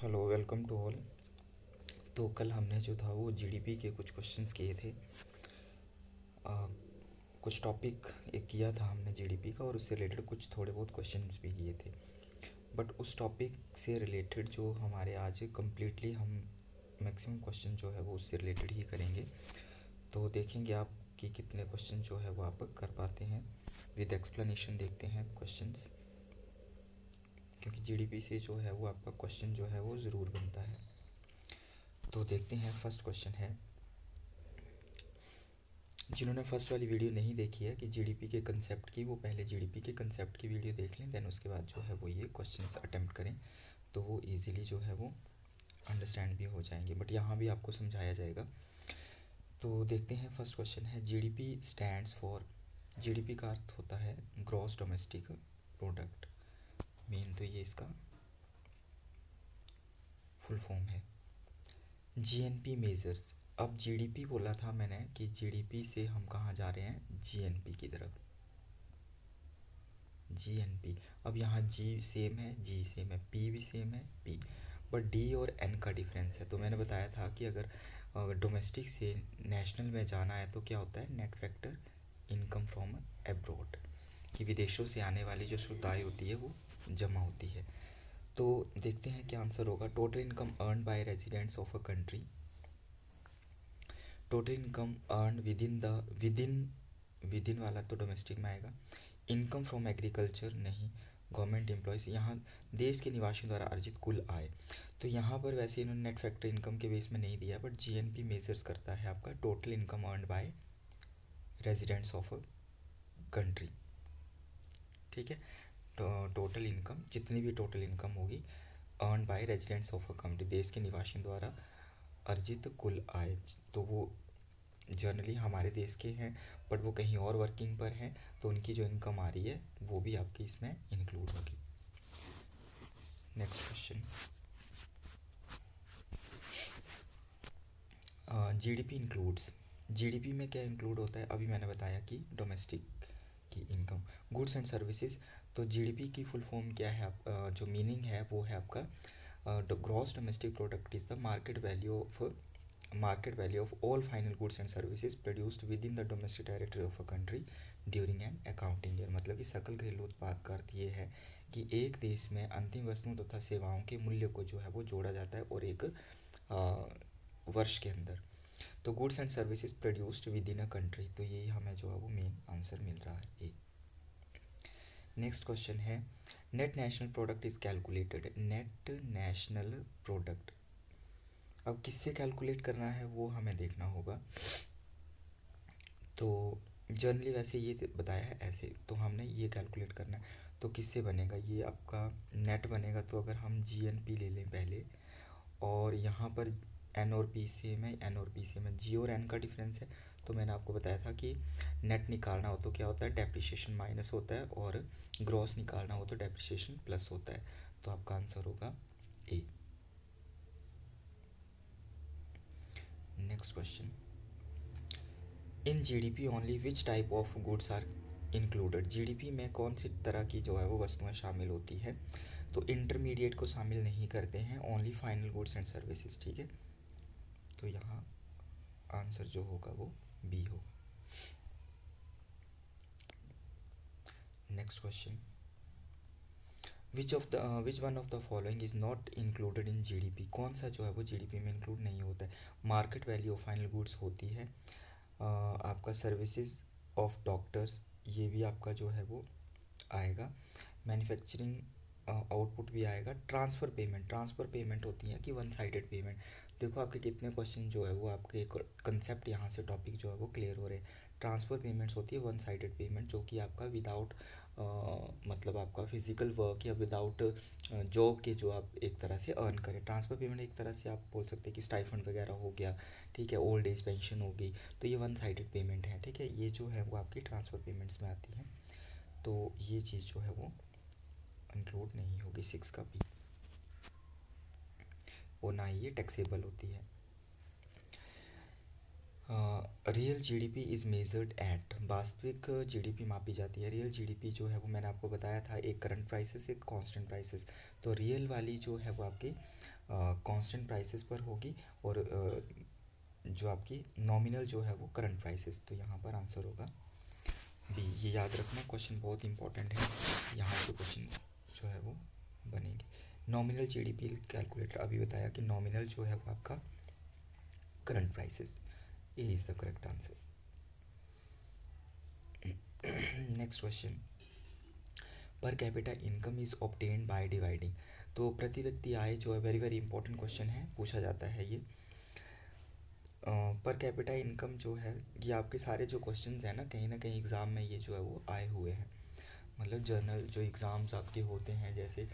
Hello, welcome to all. तो कल हमने जो था वो जीडीपी के कुछ क्वेश्चंस किए थे। आ, कुछ टॉपिक एक किया था हमने जीडीपी का, और उससे रिलेटेड कुछ थोड़े बहुत क्वेश्चंस भी किए थे। बट उस टॉपिक से रिलेटेड जो हमारे आज कम्प्लीटली हम मैक्सिमम क्वेश्चन जो है वो उससे रिलेटेड ही करेंगे। तो देखेंगे आप कि कितने क्वेश्चन जो है वो आप कर पाते हैं। विद एक्सप्लेनेशन देखते हैं क्वेश्चंस, क्योंकि जीडीपी से जो है वो आपका क्वेश्चन जो है वो ज़रूर बनता है। तो देखते हैं, फर्स्ट क्वेश्चन है। जिन्होंने फर्स्ट वाली वीडियो नहीं देखी है कि जीडीपी के कंसेप्ट की, वो पहले जीडीपी के कंसेप्ट की वीडियो देख लें, देन उसके बाद जो है वो ये क्वेश्चन अटेम्प्ट करें, तो वो इजीली जो है वो अंडरस्टैंड भी हो जाएंगे। बट यहाँ भी आपको समझाया जाएगा। तो देखते हैं, फर्स्ट क्वेश्चन है, जीडीपी स्टैंड्स फॉर। जीडीपी का अर्थ होता है ग्रॉस डोमेस्टिक प्रोडक्ट। मेन तो ये इसका फुल फॉर्म है। GNP measures. अब जीडीपी बोला था मैंने कि जीडीपी से हम कहाँ जा रहे हैं, जीएनपी की तरफ। जीएनपी। अब यहाँ जी सेम है, जी सेम है, पी भी सेम है, पी। बट डी और एन का डिफरेंस है। तो मैंने बताया था कि अगर डोमेस्टिक से नेशनल में जाना है तो क्या होता है, net factor income from abroad, कि विदेशों से आने वाली जो शुद्ध आय होती है वो जमा होती है। तो देखते हैं क्या आंसर होगा। Total income earn by residents of a country. Total income earn within वाला तो डोमेस्टिक में आएगा। इनकम फ्रॉम एग्रीकल्चर नहीं, गवर्नमेंट एम्प्लॉयज़। यहाँ देश के निवासियों द्वारा अर्जित कुल आय। तो यहाँ पर वैसे इन्होंने नेट फैक्टर इनकम के बेस में नहीं दिया, बट जीएनपी मेजर्स करता है आपका total income earn by residents of a country. ठीक है। टोटल इनकम, जितनी भी टोटल इनकम होगी earn by residents of a country, देश के निवासियों द्वारा अर्जित कुल आय, तो वो जनरली हमारे देश के हैं, बट वो कहीं और वर्किंग पर हैं, तो उनकी जो इनकम आ रही है वो भी आपकी इसमें इंक्लूड होगी। Next question, GDP includes. GDP में क्या इंक्लूड होता है, अभी मैंने बताया कि डोमेस्टिक की इनकम, गुड्स एंड सर्विसेज। तो जीडीपी की फुल फॉर्म क्या है, जो मीनिंग है वो है आपका gross domestic product is the market value of all final goods and services produced with in the domestic territory of a country during an accounting year. मतलब कि सकल घरेलू उत्पाद का अर्थ ये है कि एक देश में अंतिम वस्तुओं तथा सेवाओं के मूल्य को जो है वो जोड़ा जाता है, और एक वर्ष के अंदर। तो goods and services produced with in a country, तो यही हमें जो है वो मेन आंसर मिल रहा है ए। नेक्स्ट क्वेश्चन है, net national product is calculated. Net national product अब किससे कैलकुलेट करना है वो हमें देखना होगा। तो जनरली वैसे ये बताया है ऐसे, तो हमने ये कैलकुलेट करना है। तो किससे बनेगा, ये आपका नेट बनेगा। तो अगर हम जीएनपी ले लें पहले, और यहाँ पर एन और पी सेम है, एन और पी सेम है, जी और एन का डिफरेंस है। तो मैंने आपको बताया था कि नेट निकालना हो तो क्या होता है, डेप्रिसिएशन माइनस होता है, और ग्रॉस निकालना हो तो डेप्रिसिएशन प्लस होता है। तो आपका आंसर होगा A. Next question, in GDP only which type of goods are included. GDP में कौन सी तरह की जो है वो वस्तुएं शामिल होती है। तो इंटरमीडिएट को शामिल नहीं करते हैं, only final goods and services. ठीक है। तो यहाँ आंसर जो होगा वो बी होगा। Next question, which one of the following is not included in GDP. कौन सा जो है वो जीडीपी में इंक्लूड नहीं होता है। Market value of final goods होती है, आपका सर्विसेज ऑफ डॉक्टर्स, ये भी आपका जो है वो आएगा। मैन्युफैक्चरिंग आउटपुट भी आएगा। ट्रांसफ़र पेमेंट होती है कि वन साइडेड पेमेंट। देखो आपके कितने क्वेश्चन जो है वो आपके कंसेप्ट यहाँ से टॉपिक जो है वो क्लियर हो रहे हैं। ट्रांसफ़र पेमेंट्स होती है वन साइडेड पेमेंट, जो कि आपका विदाउट मतलब आपका फिजिकल वर्क या विदाउट जॉब के जो आप एक तरह से अर्न करें। ट्रांसफ़र पेमेंट एक तरह से आप बोल सकते हैं कि स्टाइफंड वगैरह हो गया, ठीक है, ओल्ड एज पेंशन हो गई, तो ये वन साइडेड पेमेंट है। ठीक है, ये जो है वो आपकी ट्रांसफ़र पेमेंट्स में आती है। तो ये चीज़ जो है वो इंक्लूड नहीं होगी सिक्स का भी, और ना ही ये टैक्सेबल होती है। Real GDP is measured eight. वास्तविक जीडीपी मापी जाती है। रियल जीडीपी जो है वो मैंने आपको बताया था, एक करंट प्राइसेस एक कांस्टेंट प्राइसेस। तो रियल वाली जो है वो आपकी कांस्टेंट प्राइसेस पर होगी, और जो आपकी नॉमिनल जो है वो करंट प्राइसेस। तो यहाँ पर आंसर होगा बी। ये याद रखना, क्वेश्चन बहुत इंपॉर्टेंट है, यहाँ से क्वेश्चन जो है वो बनेंगे। नॉमिनल जीडीपी कैलकुलेटर अभी बताया कि नॉमिनल जो है वो आपका current prices. A is the correct answer. Next question, per capita income is obtained by dividing. तो प्रति व्यक्ति आय जो है वेरी वेरी इंपॉर्टेंट क्वेश्चन है, पूछा जाता है ये। पर कैपिटा इनकम जो है, ये आपके सारे जो क्वेश्चंस हैं ना कहीं एग्ज़ाम में ये जो है वो आए हुए हैं। मतलब जर्नल जो एग्ज़ाम्स आपके होते हैं, जैसे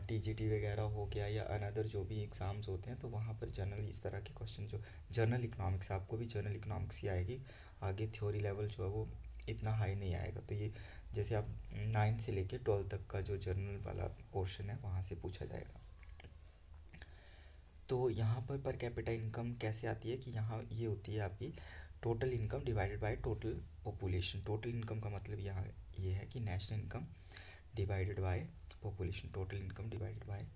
टीजीटी वगैरह हो गया या अनदर जो भी एग्ज़ाम्स होते हैं, तो वहाँ पर जनरल इस तरह के क्वेश्चन जो जनरल इकोनॉमिक्स, आपको भी जनरल इकोनॉमिक्स ही आएगी, आगे थ्योरी लेवल जो है वो इतना हाई नहीं आएगा। तो ये जैसे आप 9 से लेके 12 तक का जो जनरल वाला पोर्शन है वहाँ से पूछा जाएगा। तो यहाँ पर कैपिटा इनकम कैसे आती है कि यहाँ ये होती है आपकी total income divided by total population. Total income का मतलब यहाँ ये है कि national income divided by population, total income divided by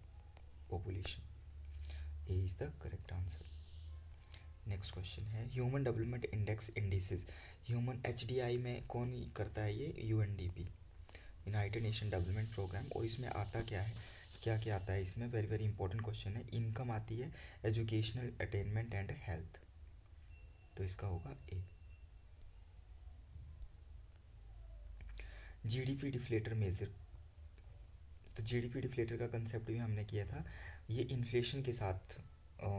population. A is the correct answer. Next question है, human development index indices, human HDI में कौन करता है ये? UNDP, United Nation development program. और इसमें आता क्या है, क्या क्या आता है इसमें? वेरी वेरी इंपॉर्टेंट क्वेश्चन है। इनकम आती है, एजुकेशनल अटेनमेंट एंड हेल्थ, तो इसका होगा ए। जीडीपी डिफ्लेटर मेजर, तो जीडीपी डिफ्लेटर का कंसेप्ट भी हमने किया था, ये इन्फ्लेशन के साथ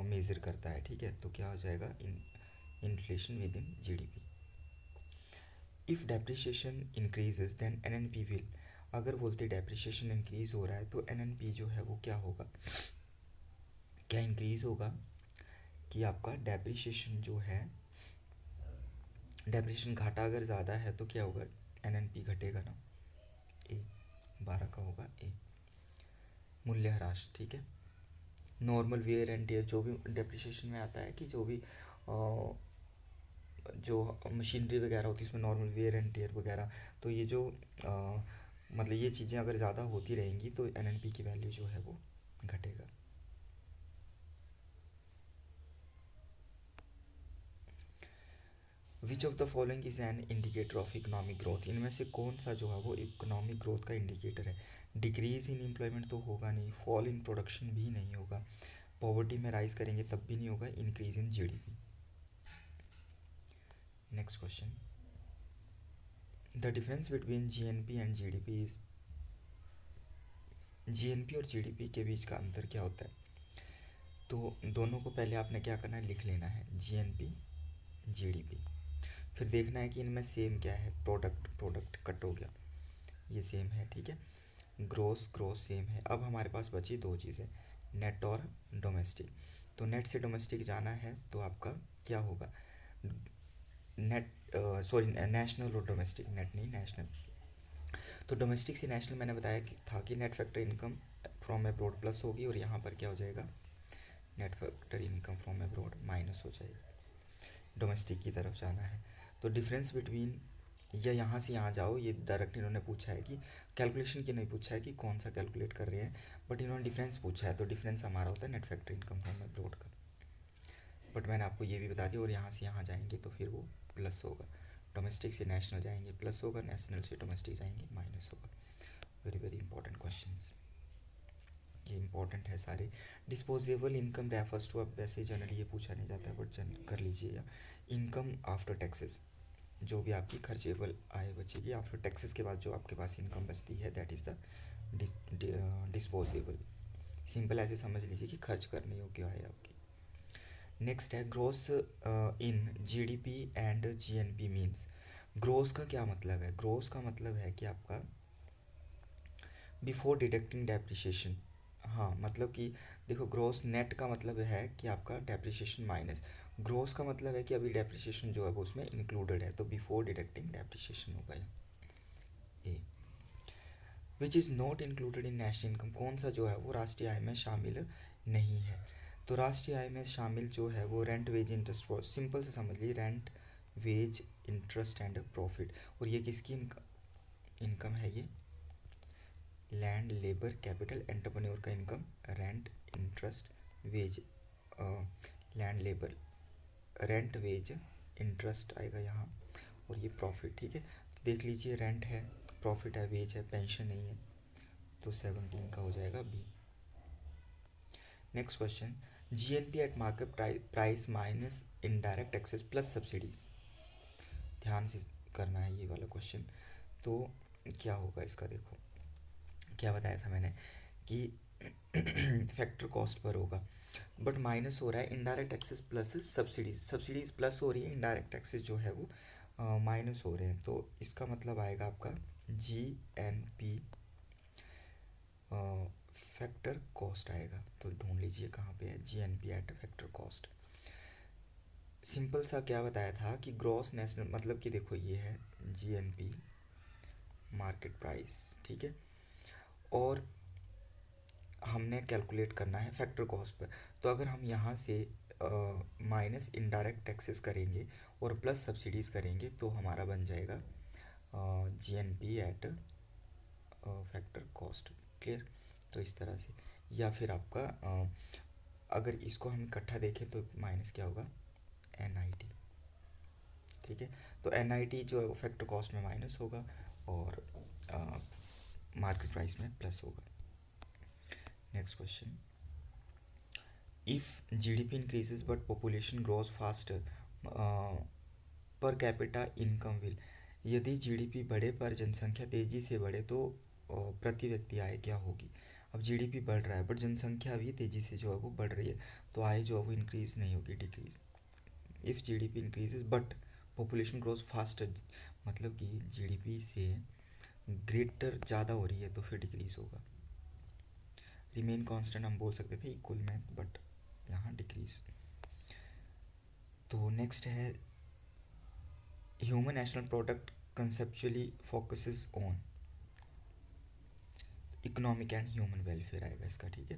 मेज़र करता है, ठीक है। तो क्या हो जाएगा, inflation within GDP. If depreciation increases then NNP will, अगर बोलते डेप्रिसिएशन इंक्रीज हो रहा है तो एनएनपी जो है वो क्या होगा, क्या इंक्रीज होगा कि आपका डेप्रिसिएशन जो है, डेप्रिसिएशन घाटा अगर ज़्यादा है तो क्या होगा, एनएनपी घटेगा ना। ए 12 का होगा ए। मूल्यह्रास, ठीक है। नॉर्मल वेयर एंड टेयर जो भी डेप्रिसिएशन में आता है कि जो भी जो मशीनरी वगैरह होती है इसमें नॉर्मल वेयर एंड टेयर वगैरह, तो ये जो मतलब ये चीज़ें अगर ज़्यादा होती रहेंगी तो एनएनपी की वैल्यू जो है वो घटेगा। Which of the following is an indicator of economic growth, इनमें से कौन सा जो है वो इकोनॉमिक ग्रोथ का इंडिकेटर है? डिक्रीज इन एम्प्लॉयमेंट तो होगा नहीं, फॉल इन प्रोडक्शन भी नहीं होगा, पॉवर्टी में राइज करेंगे तब भी नहीं होगा, increase in GDP. Next question, the difference between GNP and GDP is, GNP और जीडीपी के बीच का अंतर क्या होता है? तो दोनों को पहले आपने क्या करना है, लिख लेना है, जीएनपी जीडीपी। फिर देखना है कि इनमें सेम क्या है, प्रोडक्ट प्रोडक्ट कट हो गया, ये सेम है, ठीक है। ग्रोस ग्रोस सेम है। अब हमारे पास बची दो चीज़ें, नेट और डोमेस्टिक। तो नेट से डोमेस्टिक जाना है तो आपका क्या होगा, नेट सॉरी नेशनल और डोमेस्टिक, नेट नहीं नेशनल। तो डोमेस्टिक से नेशनल मैंने बताया कि था कि net factor income from abroad plus होगी, और यहाँ पर क्या हो जाएगा, net factor income from abroad minus हो जाएगी, डोमेस्टिक की तरफ जाना है। तो डिफरेंस बिटवीन, या यहाँ से यहाँ जाओ, ये डायरेक्ट इन्होंने पूछा है कि कैलकुलेशन की नहीं पूछा है कि कौन सा कैलकुलेट कर रहे हैं, बट इन्होंने डिफरेंस पूछा है, तो डिफरेंस हमारा होता है net factor income from abroad का। बट मैंने आपको ये भी बता दिया, और यहाँ से यहाँ जाएंगे तो फिर वो प्लस होगा, डोमेस्टिक से नेशनल जाएंगे प्लस होगा, नेशनल से डोमेस्टिक जाएंगे माइनस होगा। वेरी वेरी इंपॉर्टेंट क्वेश्चन, ये इंपॉर्टेंट है सारे। डिस्पोजेबल इनकम रेफर्स टू, अब वैसे जनरली ये पूछा नहीं जाता है बट कर लीजिएगा, इनकम आफ्टर टैक्सेस, जो भी आपकी खर्चेबल आय बचेगी आफ्टर टैक्सेस के बाद जो आपके पास इनकम बचती है, that is the disposable. Simple ऐसे समझ लीजिए कि खर्च करने योग्य आय आपकी। नेक्स्ट है gross in GDP and GNP means, gross का क्या मतलब है? ग्रोस का मतलब है कि आपका बिफोर डिडक्टिंग डेप्रिसिएशन, हाँ मतलब कि देखो, ग्रोस नेट का मतलब है कि आपका डेप्रिसिएशन माइनस, ग्रोस का मतलब है कि अभी डेप्रिसिएशन जो है वो उसमें इंक्लूडेड है, तो बिफोर डिडक्टिंग डेप्रिसिएशन होगा ये। Which is not included in national income, कौन सा जो है वो राष्ट्रीय आय में शामिल नहीं है? तो राष्ट्रीय आय में शामिल जो है वो रेंट वेज इंटरेस्ट, सिंपल से समझ लीजिए, rent wage interest and profit. और ये किसकी इनकम है? ये लैंड लेबर कैपिटल एंटरप्रेन्योर का income, rent interest wage, land labour, rent, wage, interest आएगा यहाँ, और ये प्रॉफिट। ठीक है, तो देख लीजिए रेंट है, प्रॉफिट है, वेज है, पेंशन नहीं है, तो 17 का हो जाएगा B. Next question, GNP at market price minus indirect taxes plus subsidies. ध्यान से करना है ये वाला क्वेश्चन। तो क्या होगा इसका, देखो क्या बताया था मैंने कि फैक्टर कॉस्ट पर होगा, बट माइनस हो रहा है indirect taxes plus subsidies, subsidies plus हो रही है, इनडायरेक्ट टैक्सेस जो है वो माइनस हो रहे हैं। तो इसका मतलब आएगा आपका G N P factor cost आएगा। तो ढूंढ लीजिए कहाँ पे है G N P at factor cost. Simple सा क्या बताया था कि ग्रॉस नेशनल, मतलब कि देखो ये है G N P market price, ठीक है, और हमने कैलकुलेट करना है फैक्टर कॉस्ट पर। तो अगर हम यहाँ से माइनस इनडायरेक्ट टैक्सेस करेंगे और प्लस सब्सिडीज़ करेंगे तो हमारा बन जाएगा G N P at factor cost. Clear, तो इस तरह से, या फिर आपका अगर इसको हम इकट्ठा देखें तो माइनस क्या होगा, एन आई टी। ठीक है, तो एन आई टी जो है वो फैक्टर कॉस्ट में माइनस होगा और मार्केट प्राइस में प्लस होगा। Next question, if GDP increases but population grows faster, per capita income will। यदि जीडीपी बढ़े पर जनसंख्या तेजी से बढ़े तो प्रति व्यक्ति आय क्या होगी। अब जीडीपी बढ़ रहा है बट जनसंख्या भी तेजी से जो है वो बढ़ रही है, तो आय जो है वो इंक्रीज नहीं होगी, decrease. If GDP increases but population grows faster, मतलब कि जीडीपी से ग्रेटर ज़्यादा हो रही है तो फिर डिक्रीज होगा। रिमेन कांस्टेंट हम बोल सकते थे इक्वल में, बट यहाँ डिक्रीज। तो नेक्स्ट है, human national product conceptually focuses on, economic and human welfare आएगा इसका। ठीक है,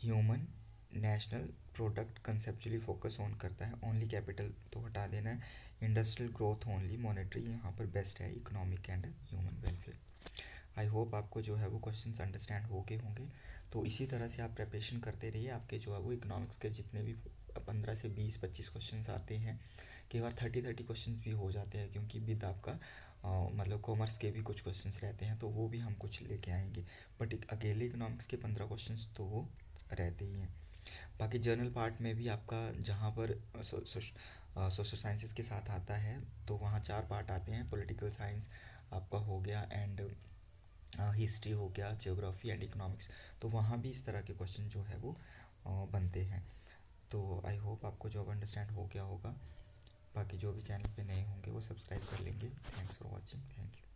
human national product conceptually focus on करता है, ओनली कैपिटल तो हटा देना है, इंडस्ट्रियल ग्रोथ ओनली, मॉनेटरी यहाँ पर बेस्ट है, economic and human welfare. I hope आपको जो है वो क्वेश्चंस अंडरस्टैंड हो गए होंगे। तो इसी तरह से आप प्रिपरेशन करते रहिए, आपके जो है वो इकोनॉमिक्स के जितने भी 15 से 20-25 क्वेश्चंस आते हैं, कई बार 30-30 क्वेश्चंस भी हो जाते हैं, क्योंकि विद आपका मतलब कॉमर्स के भी कुछ क्वेश्चंस रहते हैं तो वो भी हम कुछ लेके आएंगे, बट अकेले इकोनॉमिक्स के 15 क्वेश्चंस तो वो रहते ही हैं। बाकी जर्नल पार्ट में भी आपका जहाँ पर सोशल साइंसेस के साथ आता है तो वहाँ 4 पार्ट आते हैं, पॉलिटिकल साइंस आपका हो गया, एंड हिस्ट्री हो गया, ज्योग्राफी एंड इकोनॉमिक्स, तो वहाँ भी इस तरह के क्वेश्चन जो है वो बनते हैं। तो आई होप आपको जॉब अंडरस्टैंड हो गया होगा। बाकी जो भी चैनल पे नए होंगे वो सब्सक्राइब कर लेंगे। Thanks for watching, thank you.